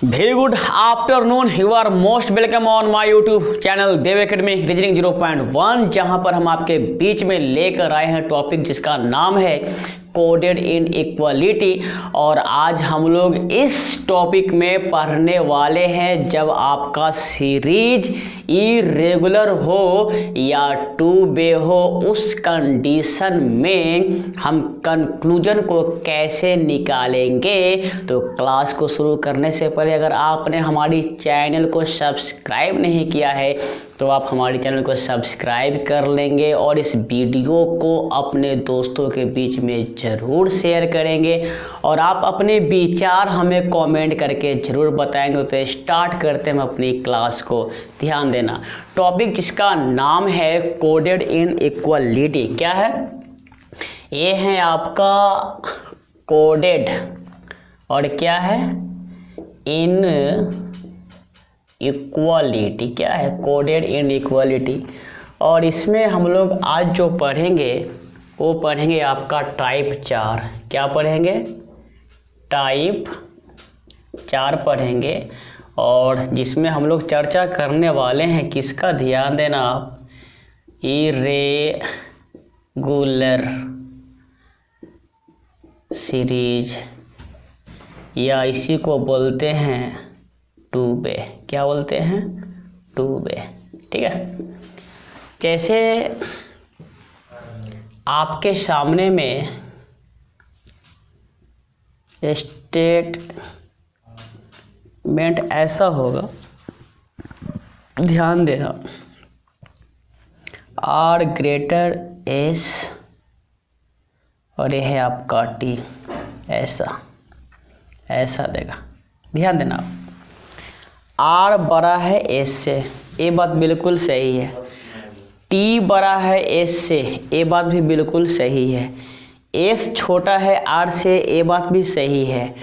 Very good afternoon. You are most welcome on my YouTube channel Dev Academy reasoning 0.1, जहां पर हम आपके बीच में लेकर आए हैं टॉपिक जिसका नाम है कोडेड इनइक्वालिटी। और आज हम लोग इस टॉपिक में पढ़ने वाले हैं जब आपका सीरीज इरेगुलर हो या टू वे हो, उस कंडीशन में हम कंक्लूजन को कैसे निकालेंगे। तो क्लास को शुरू करने से पहले अगर आपने हमारी चैनल को सब्सक्राइब नहीं किया है तो आप हमारे चैनल को सब्सक्राइब कर लेंगे और इस वीडियो को अपने दोस्तों के बीच में ज़रूर शेयर करेंगे और आप अपने विचार हमें कमेंट करके ज़रूर बताएंगे। तो स्टार्ट करते हैं हम अपनी क्लास को। ध्यान देना, टॉपिक जिसका नाम है कोडेड इनइक्वालिटी। क्या है? ये है आपका कोडेड और क्या है इन इक्वालिटी। क्या है? Coded inequality. और इसमें हम लोग आज जो पढ़ेंगे वो पढ़ेंगे आपका टाइप 4। क्या पढ़ेंगे? टाइप 4 पढ़ेंगे। और जिसमें हम लोग चर्चा करने वाले हैं किसका, ध्यान देना आप, इरेगुलर सीरीज या इसी को बोलते हैं टू वे। क्या बोलते हैं? Two way. ठीक है, जैसे आपके सामने में स्टेटमेंट ऐसा होगा, ध्यान देना, आर ग्रेटर एस और ये है आपका टी। ऐसा देगा। ध्यान देना, आर बड़ा है एस से, ये बात बिल्कुल सही है। टी बड़ा है एस से, ये बात भी बिल्कुल सही है। एस छोटा है आर से, ये बात भी सही है।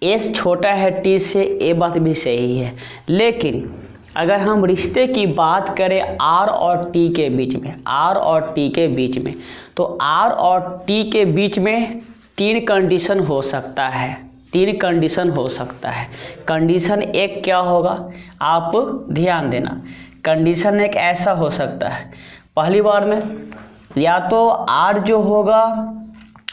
एस छोटा है टी से, ये बात भी सही है। लेकिन अगर हम रिश्ते की बात करें आर और टी के बीच में, आर और टी के बीच में, तो आर और टी के बीच में 3 कंडीशन हो सकता है। 3 कंडीशन हो सकता है। कंडीशन एक क्या होगा, आप ध्यान देना। कंडीशन एक ऐसा हो सकता है, पहली बार में या तो आर जो होगा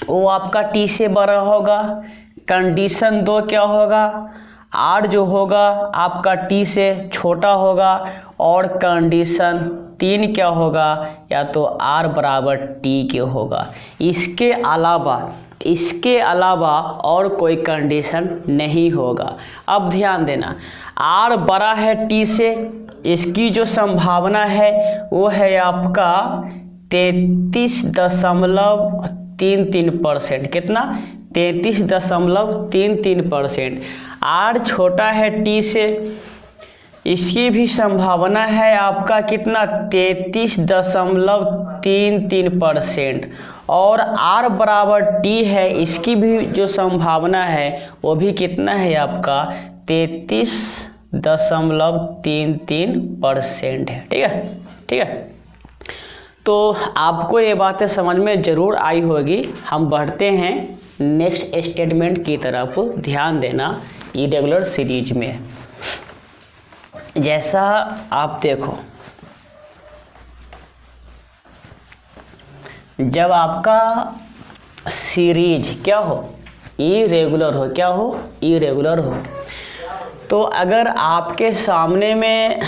वो आपका टी से बड़ा होगा। कंडीशन 2 क्या होगा, आर जो होगा आपका टी से छोटा होगा। और कंडीशन 3 क्या होगा, या तो आर बराबर टी के होगा। इसके अलावा और कोई कंडीशन नहीं होगा। अब ध्यान देना, आर बड़ा है टी से, इसकी जो संभावना है वो है आपका 33.33%। कितना? 33.33%। आर छोटा है टी से, इसकी भी संभावना है आपका कितना? 33.33%। और आर बराबर टी है, इसकी भी जो संभावना है वो भी कितना है आपका? 33.33% है। ठीक है, ठीक है। तो आपको ये बातें समझ में ज़रूर आई होगी। हम बढ़ते हैं नेक्स्ट स्टेटमेंट की तरफ। ध्यान देना, इरेगुलर सीरीज में जैसा आप देखो, जब आपका सीरीज क्या हो, इरेगुलर हो, क्या हो, इरेगुलर हो, तो अगर आपके सामने में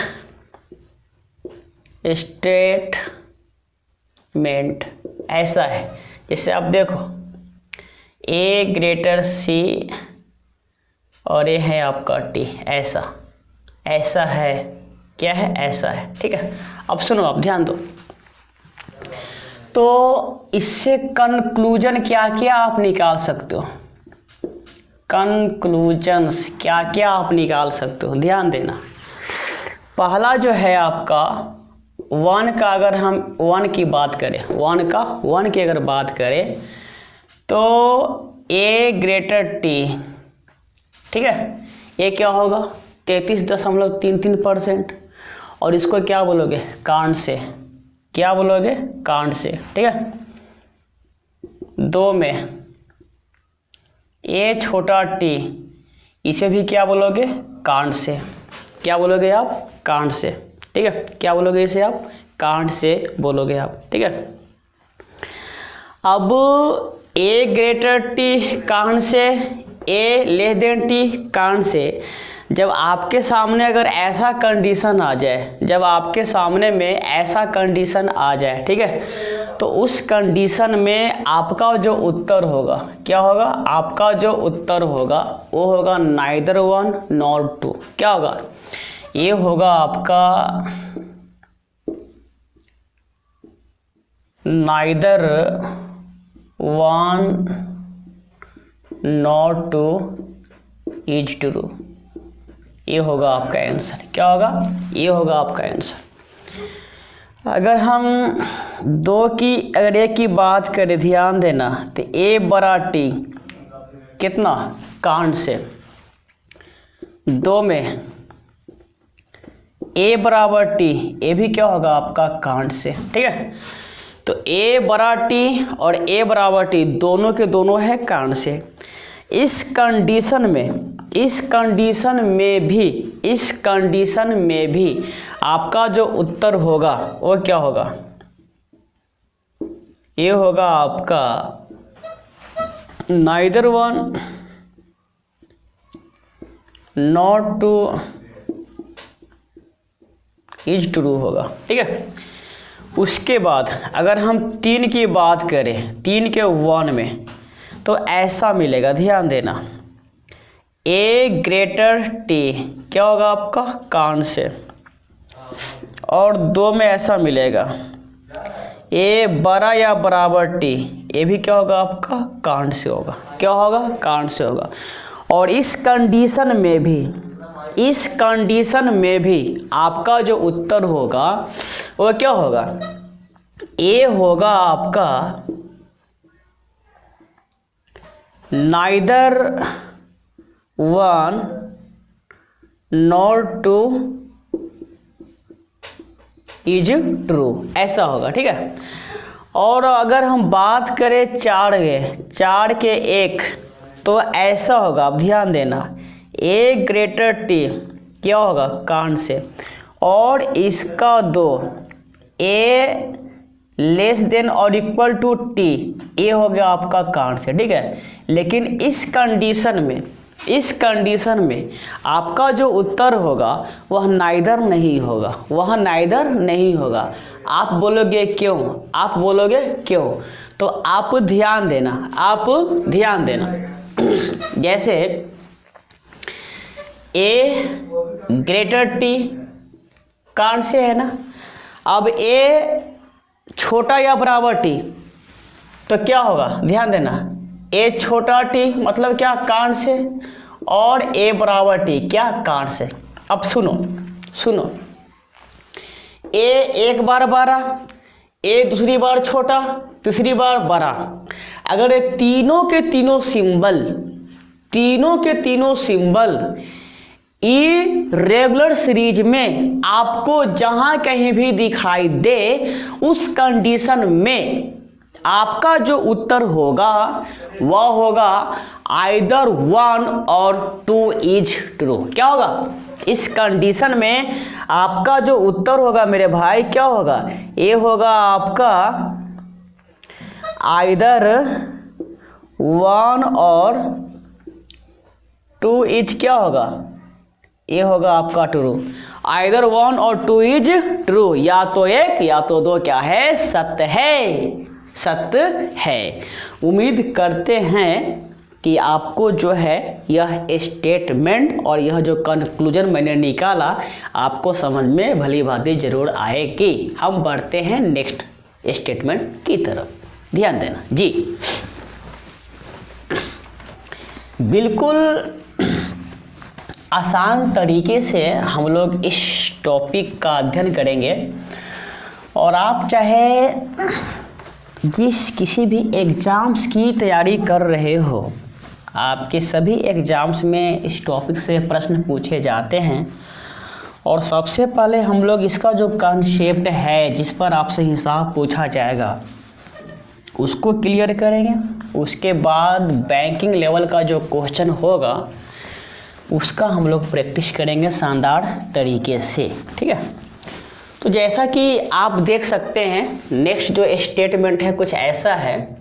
स्टेटमेंट ऐसा है, जैसे आप देखो ए ग्रेटर सी और ये है आपका टी, ऐसा है। क्या है? ऐसा है। ठीक है, अब सुनो, आप ध्यान दो। तो इससे कंक्लूजन क्या क्या आप निकाल सकते हो, कंक्लूजन्स क्या क्या आप निकाल सकते हो। ध्यान देना, पहला जो है आपका 1 का, अगर हम 1 की बात करें, 1 की अगर बात करें तो ए ग्रेटर टी। ठीक है, ये क्या होगा? 33.33%। और इसको क्या बोलोगे? कांड से। क्या बोलोगे? कांड से। ठीक है, 2 में ए छोटा टी, इसे भी क्या बोलोगे, कांड से। क्या बोलोगे आप, कांड से, ठीक है। क्या बोलोगे इसे आप, कांड से बोलोगे आप, ठीक है। अब ए ग्रेटर टी कांड से, ए लेस देन टी कांड से। जब आपके सामने अगर ऐसा कंडीशन आ जाए, जब आपके सामने में ऐसा कंडीशन आ जाए, ठीक है, तो उस कंडीशन में आपका जो उत्तर होगा, क्या होगा, आपका जो उत्तर होगा वो होगा नाइदर वन नॉर टू। क्या होगा, ये होगा आपका neither one nor two is true. ये होगा आपका आंसर। क्या होगा, ये होगा आपका आंसर। अगर हम अगर एक की बात करें, ध्यान देना, तो ए बड़ा टी कितना, कांड से। 2 में ए बराबर टी, ए भी क्या होगा आपका कांड से, ठीक है। तो ए बड़ा टी और ए बराबर टी दोनों के दोनों है कांड से। इस कंडीशन में भी आपका जो उत्तर होगा वो क्या होगा, ये होगा आपका neither one not two is true होगा, ठीक है। उसके बाद अगर हम 3 की बात करें, 3 के 1 में, तो ऐसा मिलेगा, ध्यान देना, ए ग्रेटर टी क्या होगा आपका, कांड से। और 2 में ऐसा मिलेगा, ए बड़ा या बराबर टी, ये भी क्या होगा आपका, कांड से होगा। क्या होगा, कांड से होगा। और इस कंडीशन में भी आपका जो उत्तर होगा वो क्या होगा, ए होगा आपका neither one nor two is true, ऐसा होगा, ठीक है। और अगर हम बात करें 4 के 1, तो ऐसा होगा, अब ध्यान देना, ए ग्रेटर टी क्या होगा, कांड से। और इसका 2, ए लेस देन और इक्वल टू टी, ये हो गया आपका कांड से, ठीक है। लेकिन इस कंडीशन में आपका जो उत्तर होगा वह नाइदर नहीं होगा, आप बोलोगे क्यों, तो आप ध्यान देना, जैसे ए ग्रेटर टी कांड से है ना, अब ए छोटा या बराबर टी, तो क्या होगा, ध्यान देना, ए छोटा टी मतलब क्या, कांड से, और ए बराबर टी क्या, कांड से। अब सुनो, ए एक बार बड़ा, ए दूसरी बार छोटा, तीसरी बार बड़ा। अगर ये तीनों के तीनों सिंबल इरेगुलर सीरीज में आपको जहां कहीं भी दिखाई दे, उस कंडीशन में आपका जो उत्तर होगा वह होगा आइदर 1 और 2 इज ट्रू। क्या होगा, इस कंडीशन में आपका जो उत्तर होगा मेरे भाई, क्या होगा, ये होगा आपका आइदर 1 और 2 इज क्या होगा, ये होगा आपका ट्रू। आइदर 1 और 2 इज ट्रू, या तो 1 या तो 2 क्या है, सत्य है। उम्मीद करते हैं कि आपको जो है यह स्टेटमेंट और यह जो कंक्लूजन मैंने निकाला आपको समझ में भली भांति जरूर आएगी। हम बढ़ते हैं नेक्स्ट स्टेटमेंट की तरफ, ध्यान देना जी। बिल्कुल आसान तरीके से हम लोग इस टॉपिक का अध्ययन करेंगे, और आप चाहे किसी भी एग्ज़ाम्स की तैयारी कर रहे हो, आपके सभी एग्ज़ाम्स में इस टॉपिक से प्रश्न पूछे जाते हैं। और सबसे पहले हम लोग इसका जो कॉन्सेप्ट है जिस पर आपसे हिसाब पूछा जाएगा उसको क्लियर करेंगे। उसके बाद बैंकिंग लेवल का जो क्वेश्चन होगा उसका हम लोग प्रैक्टिस करेंगे शानदार तरीके से, ठीक है। तो जैसा कि आप देख सकते हैं नेक्स्ट जो स्टेटमेंट है कुछ ऐसा है,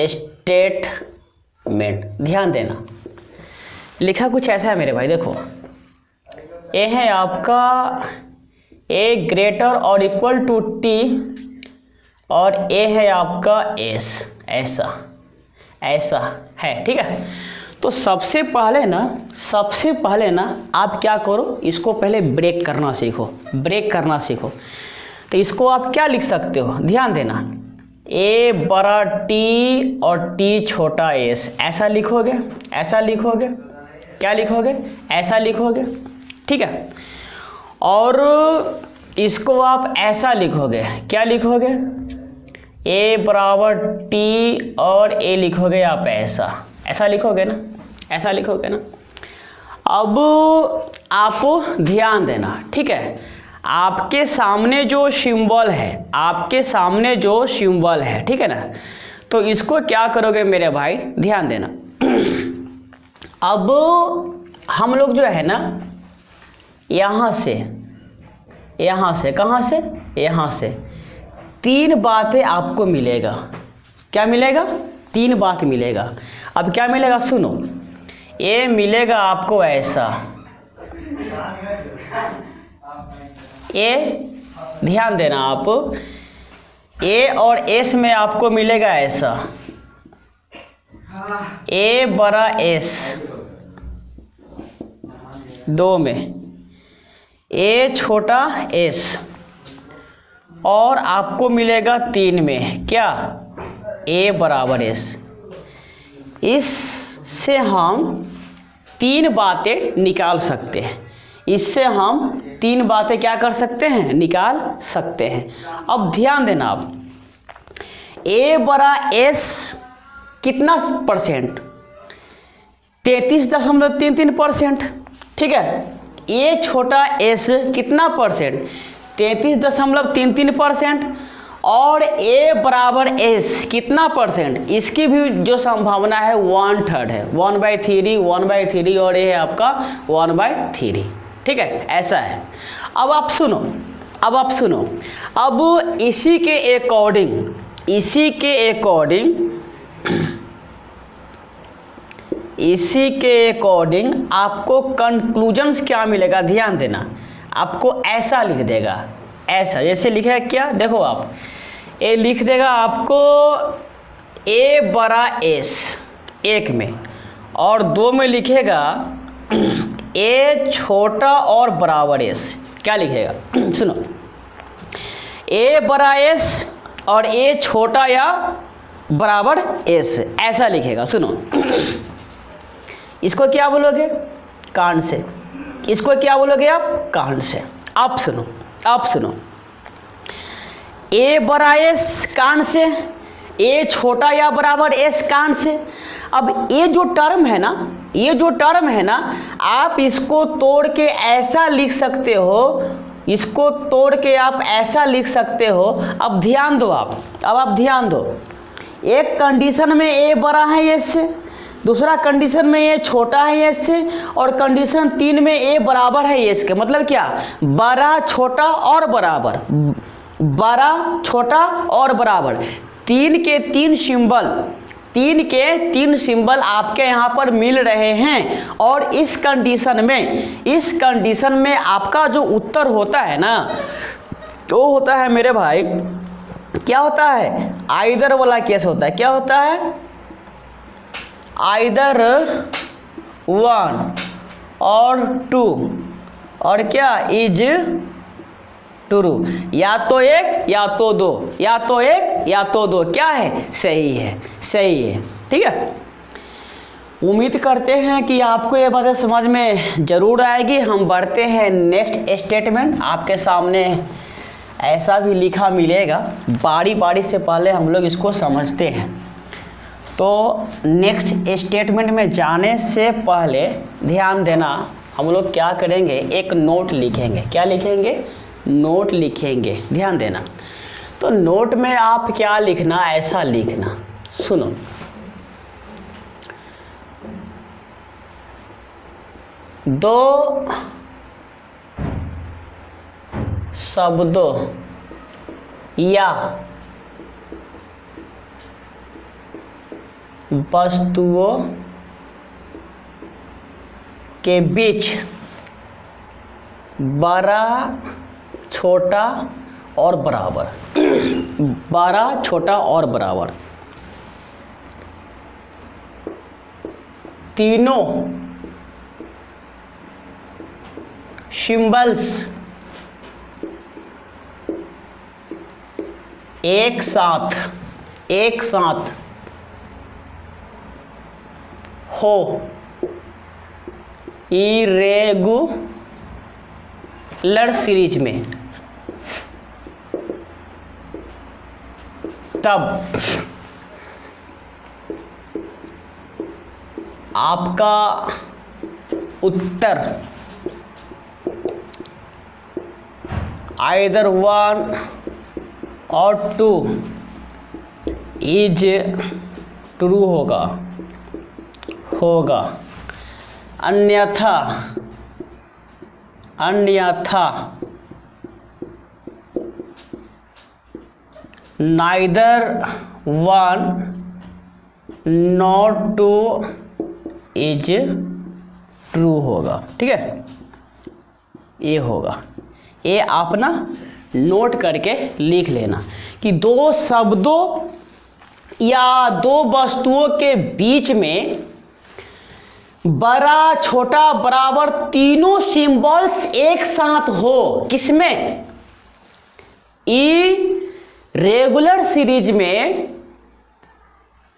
स्टेटमेंट, ध्यान देना, लिखा कुछ ऐसा है मेरे भाई, देखो ए है आपका ए ग्रेटर और इक्वल टू टी और ए है आपका एस, ऐसा है, ठीक है। तो सबसे पहले ना आप क्या करो, इसको पहले ब्रेक करना सीखो। तो इसको आप क्या लिख सकते हो, ध्यान देना, ए बड़ा टी और टी छोटा एस, ऐसा लिखोगे, क्या लिखोगे, ऐसा लिखोगे, ठीक है। और इसको आप ऐसा लिखोगे, क्या लिखोगे, ए बराबर टी और ए लिखोगे आप ऐसा लिखोगे ना, अब आप ध्यान देना, ठीक है। आपके सामने जो सिंबल है, ठीक है ना, तो इसको क्या करोगे मेरे भाई, ध्यान देना। अब हम लोग जो है ना यहाँ से तीन बातें आपको मिलेगा, क्या मिलेगा, तीन बात मिलेगा। अब क्या मिलेगा, सुनो, ए मिलेगा आपको ऐसा, ए, ध्यान देना आप, ए और एस में आपको मिलेगा ऐसा, ए बड़ा एस, दो में ए छोटा एस, और आपको मिलेगा तीन में क्या, ए बराबर एस। इससे हम तीन बातें निकाल सकते हैं, क्या कर सकते हैं, निकाल सकते हैं। अब ध्यान देना आप, ए बड़ा एस कितना परसेंट, 33.33%, ठीक है। ए छोटा एस कितना परसेंट, 33.33%, और ए बराबर एस कितना परसेंट, इसकी भी जो संभावना है 1/3 है, 1/3 और ये है आपका 1/3, ठीक है, ऐसा है। अब आप सुनो, अब इसी के अकॉर्डिंग आपको कंक्लूजन्स क्या मिलेगा, ध्यान देना, आपको ऐसा लिख देगा, ऐसा जैसे लिखा है क्या, देखो आप, ए लिख देगा आपको ए बड़ा एस एक में, और दो में लिखेगा ए छोटा और बराबर एस, क्या लिखेगा, सुनो, ए बड़ा एस और ए छोटा या बराबर एस, ऐसा लिखेगा। सुनो, इसको क्या बोलोगे, कान से, इसको क्या बोलोगे आप, कान से। आप सुनो, ए बड़ा एस कान से, ए छोटा या बराबर एस कान से। अब ये जो टर्म है ना, आप इसको तोड़ के ऐसा लिख सकते हो, अब ध्यान दो आप, एक कंडीशन में ए बड़ा है एस से, दूसरा कंडीशन में ए छोटा है एस से, और कंडीशन 3 में ए बराबर है एस के। मतलब क्या, बड़ा छोटा और बराबर, तीन के तीन सिंबल आपके यहाँ पर मिल रहे हैं। और इस कंडीशन में आपका जो उत्तर होता है ना, तो होता है मेरे भाई, क्या होता है, आइदर वाला केस होता है। क्या होता है, आइदर 1 और 2, और क्या, इज ट्रू, या तो एक या तो दो, क्या है, सही है, ठीक है। उम्मीद करते हैं कि आपको ये बातें समझ में ज़रूर आएगी। हम बढ़ते हैं नेक्स्ट स्टेटमेंट। आपके सामने ऐसा भी लिखा मिलेगा, बारी से पहले हम लोग इसको समझते हैं। तो नेक्स्ट स्टेटमेंट में जाने से पहले ध्यान देना, हम लोग क्या करेंगे, एक नोट लिखेंगे। क्या लिखेंगे, नोट लिखेंगे, ध्यान देना। तो नोट में आप क्या लिखना, ऐसा लिखना, सुनो, दो शब्दों या वस्तुओं के बीच बड़ा, छोटा और बराबर, बड़ा, छोटा और बराबर, तीनों सिंबल्स एक साथ हो इरेगुलर सीरीज में, तब आपका उत्तर आइदर 1 और 2 इज ट्रू होगा, अन्यथा नाइदर 1 नॉट 2 इज ट्रू होगा। ठीक है, ये होगा। ये आप ना नोट करके लिख लेना कि दो शब्दों या दो वस्तुओं के बीच में बड़ा, छोटा, बराबर तीनों सिंबल्स एक साथ हो। किसमें? इरेगुलर सीरीज में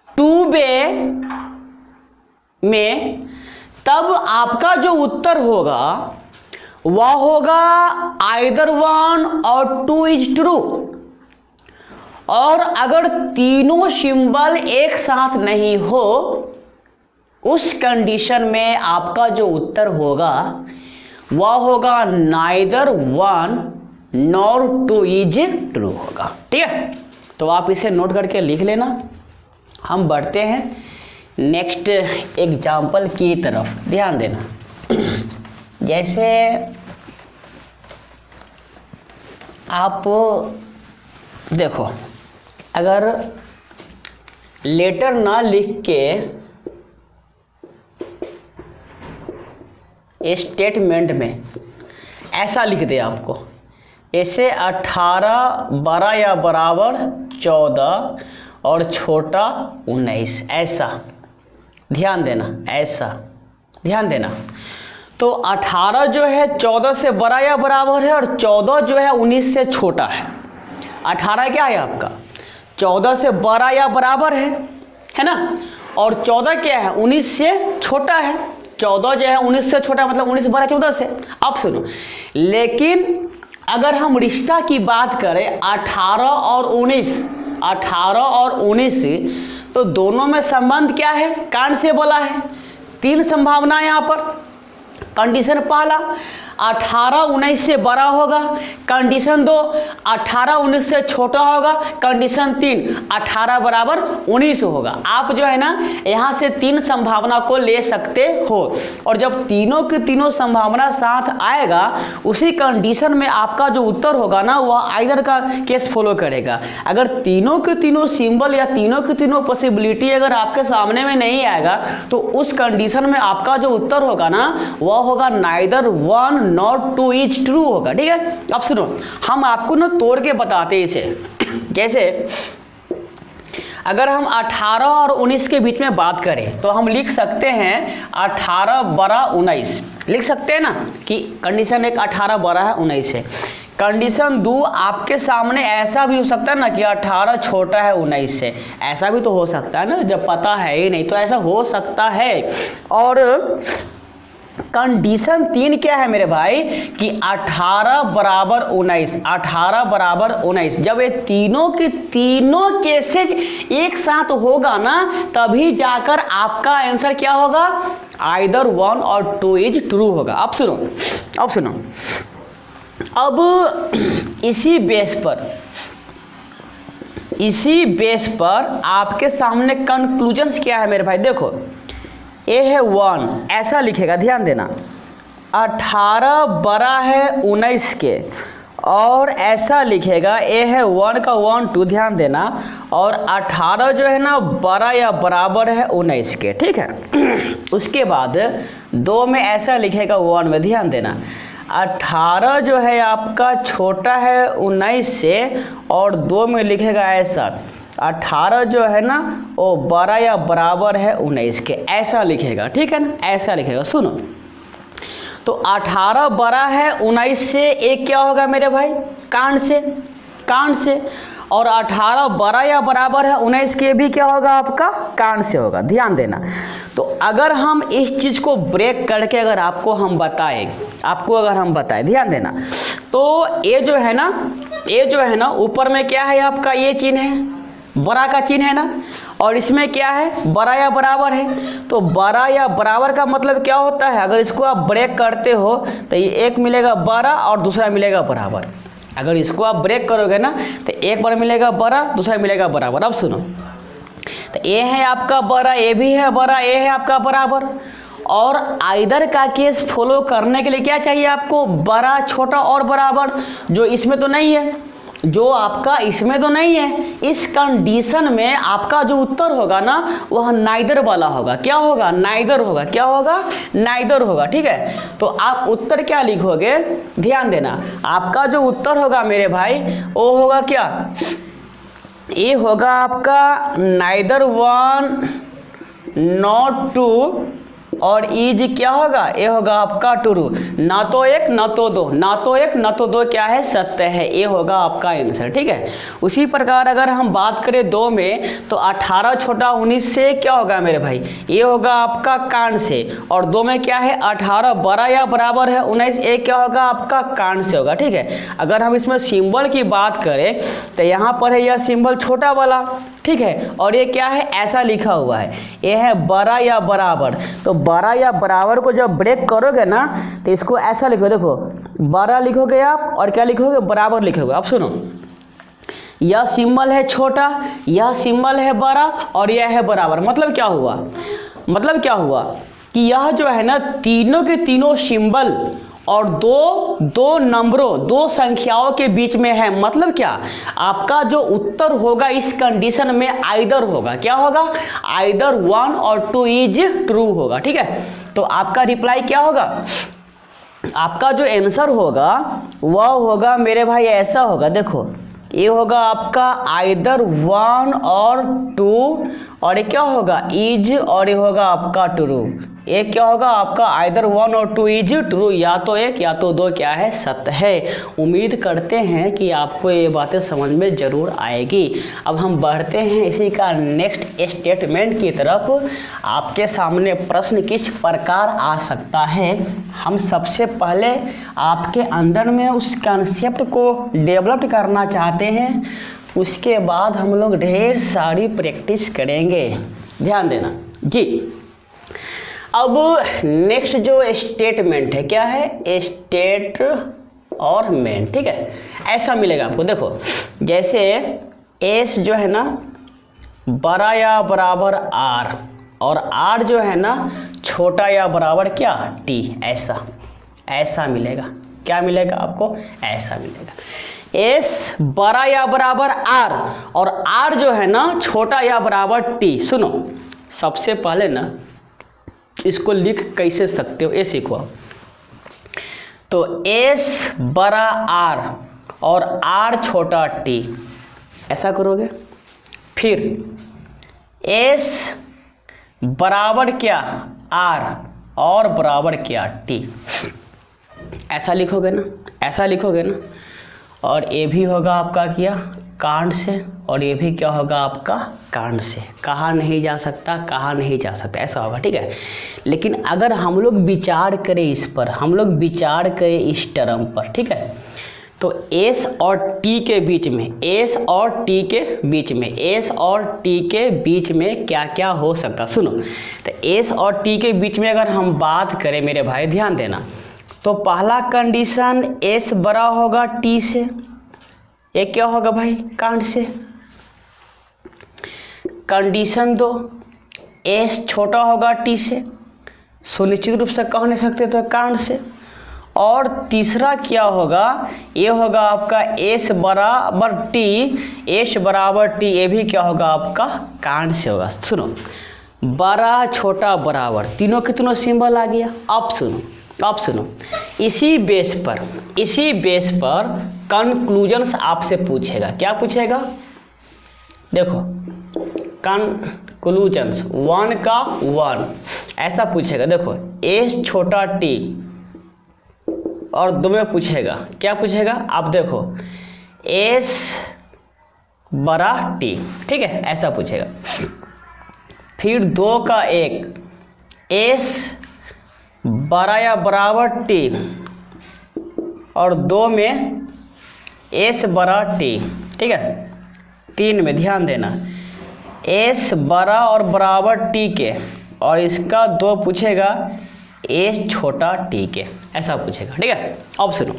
2 में, तब आपका जो उत्तर होगा वह होगा आइदर 1 और 2 इज ट्रू। और अगर तीनों सिंबल एक साथ नहीं हो, उस कंडीशन में आपका जो उत्तर होगा वह होगा नाइदर 1 नॉर 2 इज ट्रू होगा। ठीक है, तो आप इसे नोट करके लिख लेना। हम बढ़ते हैं नेक्स्ट एग्जाम्पल की तरफ, ध्यान देना। जैसे आप देखो, अगर लेटर ना लिख के स्टेटमेंट में ऐसा लिख दे आपको, ऐसे 18 बड़ा या बराबर 14 और छोटा 19, ऐसा ध्यान देना, ऐसा ध्यान देना। तो 18 जो है 14 से बड़ा या बराबर है और 14 जो है 19 से छोटा है। 18 क्या है आपका? 14 से बड़ा या बराबर है ना, और 14 क्या है? 19 से छोटा है। 14 जो है 19 से छोटा, मतलब 19 बड़ा 14 से। अब सुनो, लेकिन अगर हम रिश्ता की बात करें 18 और 19, तो दोनों में संबंध क्या है? कान से बोला है। 3 संभावना यहाँ पर। कंडीशन पहला, 18 19 से बड़ा होगा। कंडीशन 2, 18 19 से छोटा होगा। कंडीशन 3, 18 बराबर 19 होगा। आप जो है ना यहाँ से 3 संभावना को ले सकते हो, और जब तीनों की तीनों संभावना साथ आएगा, उसी कंडीशन में आपका जो उत्तर होगा ना वह आइदर का केस फॉलो करेगा। अगर तीनों के तीनों सिंबल या तीनों की तीनों पॉसिबिलिटी अगर आपके सामने में नहीं आएगा, तो उस कंडीशन में आपका जो उत्तर होगा ना वह होगा नाइदर 1 नॉट 2 इज ट्रू होगा। ठीक है, अब सुनो, हम आपको ना तोड़ के बताते हैं इसे। कैसे? अगर हम 18 और 19 के बीच में बात करें तो हम लिख सकते हैं 18 बड़ा 19, लिख सकते हैं ना कि कंडीशन 1 18 बड़ा है 19 है। कंडीशन 2 आपके सामने ऐसा भी हो सकता है ना कि 18 छोटा है 19 से, ऐसा भी तो हो सकता है ना, जब पता है ही नहीं तो ऐसा हो सकता है। और कंडीशन 3 क्या है मेरे भाई कि 18 बराबर 19, 18 बराबर 19। जब ये तीनों के तीनों केसेज एक साथ होगा ना, तभी जाकर आपका आंसर क्या होगा? आइदर 1 और 2 इज ट्रू होगा। अब सुनो, अब इसी बेस पर आपके सामने कंक्लूजन्स क्या है मेरे भाई? देखो, ए है 1, ऐसा लिखेगा, ध्यान देना। 18 बड़ा है 19 के, और ऐसा लिखेगा, ए है 1 का 1 2, ध्यान देना, और 18 जो है ना बड़ा या बराबर है 19 के, ठीक है। उसके बाद 2 में ऐसा लिखेगा 1 में, ध्यान देना, 18 जो है आपका छोटा है 19 से, और 2 में लिखेगा ऐसा, 18 जो है ना वो बड़ा या बराबर है 19 के, ऐसा लिखेगा, ठीक है ना, ऐसा लिखेगा। सुनो, तो 18 बड़ा है 19 से, एक क्या होगा मेरे भाई, कांड से, और 18 बड़ा या बराबर है 19 के भी क्या होगा आपका, कांड से होगा, ध्यान देना। तो अगर हम इस चीज़ को ब्रेक करके अगर आपको हम बताएं, ध्यान देना, तो ये जो है ना ऊपर में क्या है आपका, ये चिन्ह है, बड़ा का चिन्ह है ना, और इसमें क्या है, बड़ा या बराबर है। तो बड़ा या बराबर का मतलब क्या होता है, अगर इसको आप ब्रेक करते हो तो ये एक मिलेगा बड़ा और दूसरा मिलेगा बराबर। अगर इसको आप ब्रेक करोगे ना तो एक बार मिलेगा बड़ा, दूसरा मिलेगा बराबर। अब सुनो, तो ये है आपका बड़ा, ये भी है बड़ा, ये है आपका बराबर। और आइदर का केस फॉलो करने के लिए क्या चाहिए आपको, बड़ा, छोटा और बराबर, जो इसमें तो नहीं है, इस कंडीशन में आपका जो उत्तर होगा ना वह नाइदर वाला होगा। क्या होगा, नाइदर होगा, ठीक है। तो आप उत्तर क्या लिखोगे, ध्यान देना, आपका जो उत्तर होगा मेरे भाई वो होगा क्या, ये होगा आपका नाइदर 1 नॉट 2, और इज क्या होगा, ये होगा आपका ट्रू, ना तो 1 ना तो 2, क्या है, सत्य है, ये होगा आपका आंसर, ठीक है। उसी प्रकार अगर हम बात करें 2 में, तो 18 छोटा 19 से क्या होगा मेरे भाई, ये होगा आपका कांड से, और 2 में क्या है, 18 बड़ा या बराबर है 19, एक क्या होगा आपका कांड से होगा, ठीक है। अगर हम इसमें सिंबल की बात करें तो यहाँ पर है यह सिंबल छोटा वाला, ठीक है, और ये क्या है, ऐसा लिखा हुआ है, ये है बड़ा या बराबर। तो बड़ा या बराबर को जब ब्रेक करोगे ना तो इसको ऐसा लिखो, देखो, बड़ा लिखोगे आप और क्या लिखोगे, बराबर लिखोगे। अब सुनो, यह सिंबल है छोटा, यह सिंबल है बड़ा, और यह है बराबर। मतलब क्या हुआ कि यह जो है ना तीनों के तीनों सिंबल और दो संख्याओं के बीच में है। मतलब क्या, आपका जो उत्तर होगा इस कंडीशन में आइदर होगा, क्या होगा, आइदर 1 और 2 इज ट्रू होगा, ठीक है। तो आपका रिप्लाई क्या होगा, आपका जो आंसर होगा वह होगा मेरे भाई ऐसा होगा, देखो, ये होगा आपका आइदर 1 और 2, और ये क्या होगा, इज, और ये होगा आपका ट्रू। ये क्या होगा आपका, आइदर 1 और 2 इज ट्रू, या तो 1 या तो 2 क्या है, सत्य है। उम्मीद करते हैं कि आपको ये बातें समझ में ज़रूर आएगी। अब हम बढ़ते हैं इसी का नेक्स्ट स्टेटमेंट की तरफ। आपके सामने प्रश्न किस प्रकार आ सकता है, हम सबसे पहले आपके अंदर में उस कॉन्सेप्ट को डेवलप करना चाहते हैं, उसके बाद हम लोग ढेर सारी प्रैक्टिस करेंगे, ध्यान देना जी। अब नेक्स्ट जो स्टेटमेंट है, क्या है, स्टेट और मेन, ठीक है। ऐसा मिलेगा आपको, देखो, जैसे एस जो है ना बड़ा या बराबर आर, और आर जो है ना छोटा या बराबर क्या, टी, ऐसा मिलेगा। क्या मिलेगा आपको, ऐसा मिलेगा। एस बड़ा या बराबर आर, और आर जो है ना छोटा या बराबर टी। सुनो, सबसे पहले ना इसको लिख कैसे सकते हो ये सीखो। तो एस बड़ा आर और आर छोटा टी, ऐसा करोगे। फिर एस बराबर क्या, आर, और बराबर क्या, टी, ऐसा लिखोगे ना, और ये भी होगा आपका क्या, कांड से, और ये भी क्या होगा आपका, कांड से। कहा नहीं जा सकता, ऐसा होगा, ठीक है। लेकिन अगर हम लोग विचार करें इस पर, इस टर्म पर, ठीक है, तो एस और टी के बीच में क्या क्या हो सकता, सुनो। तो एस और टी के बीच में अगर हम बात करें मेरे भाई, ध्यान देना, तो पहला कंडीशन एस बड़ा होगा टी से, एक क्या होगा भाई, कांड से। कंडीशन 2, एस छोटा होगा टी से, सुनिश्चित रूप से कह नहीं सकते तो कांड से। और तीसरा क्या होगा, ये होगा आपका एस बराबर टी, एस बराबर टी, ये भी क्या होगा आपका कांड से होगा। सुनो, बड़ा छोटा बराबर तीनों के तीनों सिंबल आ गया। अब सुनो, इसी बेस पर कंक्लूजन्स आपसे पूछेगा। क्या पूछेगा, देखो कंक्लूजन्स 1 का 1 ऐसा पूछेगा। देखो एस छोटा टी और 2 में पूछेगा, क्या पूछेगा, आप देखो एस बड़ा टी, ठीक है, ऐसा पूछेगा। फिर 2 का 1 एस बड़ा या बराबर टी और 2 में एस बड़ा टी, ठीक है। 3 में ध्यान देना, एस बड़ा और बराबर टी के और इसका 2 पूछेगा एस छोटा टी के, ऐसा पूछेगा, ठीक है। अब सुनो,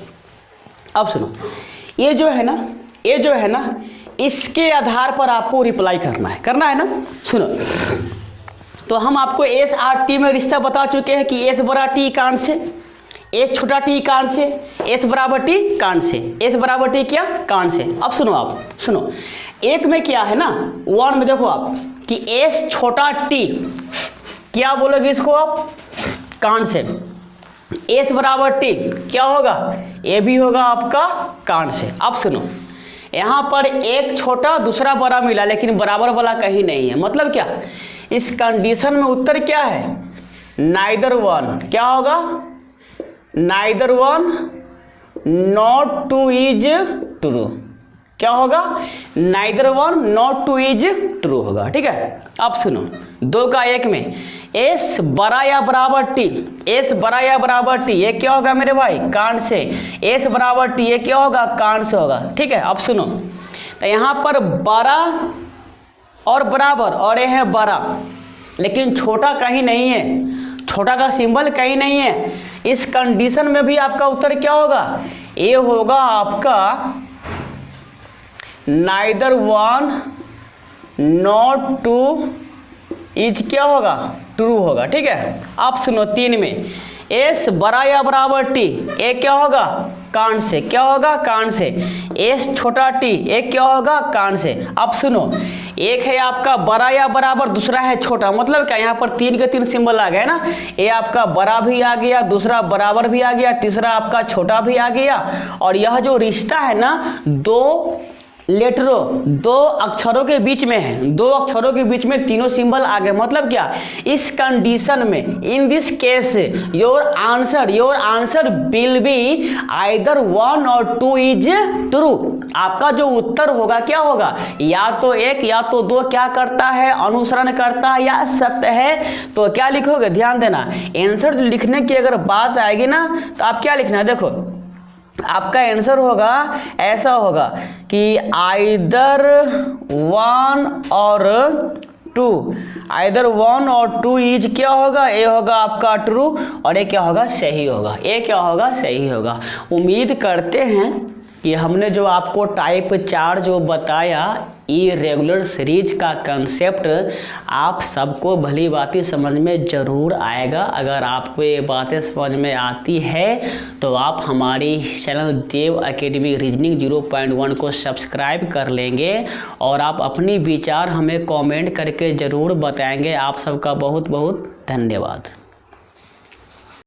ये जो है ना इसके आधार पर आपको रिप्लाई करना है ना। सुनो, तो हम आपको एस आर टी में रिश्ता बता चुके हैं कि एस बड़ा टी कांड से, एस छोटा टी कांड से, एस बराबर टी कांड से, एस बराबर टी क्या कांड से। अब सुनो, एक में क्या है ना, 1 में देखो आप कि एस छोटा टी क्या बोलोगे इसको आप, कांड से। एस बराबर टी क्या होगा, ये भी होगा आपका कांड से। अब सुनो, यहाँ पर एक छोटा दूसरा बड़ा मिला लेकिन बराबर वाला कहीं नहीं है, मतलब क्या, इस कंडीशन में उत्तर क्या है, नाइदर वन। क्या होगा, neither one not two is true. क्या होगा, neither one not two is true होगा, ठीक है। अब सुनो, 2 का 1 में एस बड़ा या बराबर टी, एस बड़ा या बराबर टी, ये क्या होगा मेरे भाई, कांड से। एस बराबर टी, ये क्या होगा, कांड से होगा, ठीक है। अब सुनो, तो यहाँ पर बड़ा और बराबर और ये है बड़ा, लेकिन छोटा कहीं नहीं है, छोटा का सिंबल कहीं नहीं है। इस कंडीशन में भी आपका उत्तर क्या होगा, ये होगा आपका neither one not two is क्या होगा, ट्रू होगा, ठीक है। अब सुनो, 3 में एस बड़ा या बराबर टी, एक क्या होगा, कांड से। क्या होगा, कांड से। एस छोटा टी, एक क्या होगा, कांड से। अब सुनो, एक है आपका बड़ा या बराबर, दूसरा है छोटा, मतलब क्या, यहाँ पर 3 के 3 सिंबल आ गए ना, ये आपका बड़ा भी आ गया, दूसरा बराबर भी आ गया, तीसरा आपका छोटा भी आ गया। और यह जो रिश्ता है ना, 2 अक्षरों के बीच में है, 2 अक्षरों के बीच में तीनों सिंबल आ गए, मतलब क्या, इस कंडीशन में, in this case your answer will be either 1 और 2 इज ट्रू। आपका जो उत्तर होगा क्या होगा, या तो 1 या तो 2 क्या करता है, अनुसरण करता है या सत्य है। तो क्या लिखोगे, ध्यान देना, आंसर लिखने की अगर बात आएगी ना, तो आप क्या लिखना है, देखो आपका आंसर होगा, ऐसा होगा कि आइदर 1 और 2, आइदर 1 और 2 इज क्या होगा, ये होगा आपका ट्रू और ये क्या होगा, सही होगा, ये क्या होगा, सही होगा। उम्मीद करते हैं कि हमने जो आपको टाइप 4 जो बताया, इरेगुलर सीरीज का कंसेप्ट आप सबको भली बातें समझ में ज़रूर आएगा। अगर आपको ये बातें समझ में आती है तो आप हमारी चैनल देव एकेडमी रीजनिंग 0.1 को सब्सक्राइब कर लेंगे और आप अपनी विचार हमें कमेंट करके ज़रूर बताएंगे। आप सबका बहुत बहुत धन्यवाद।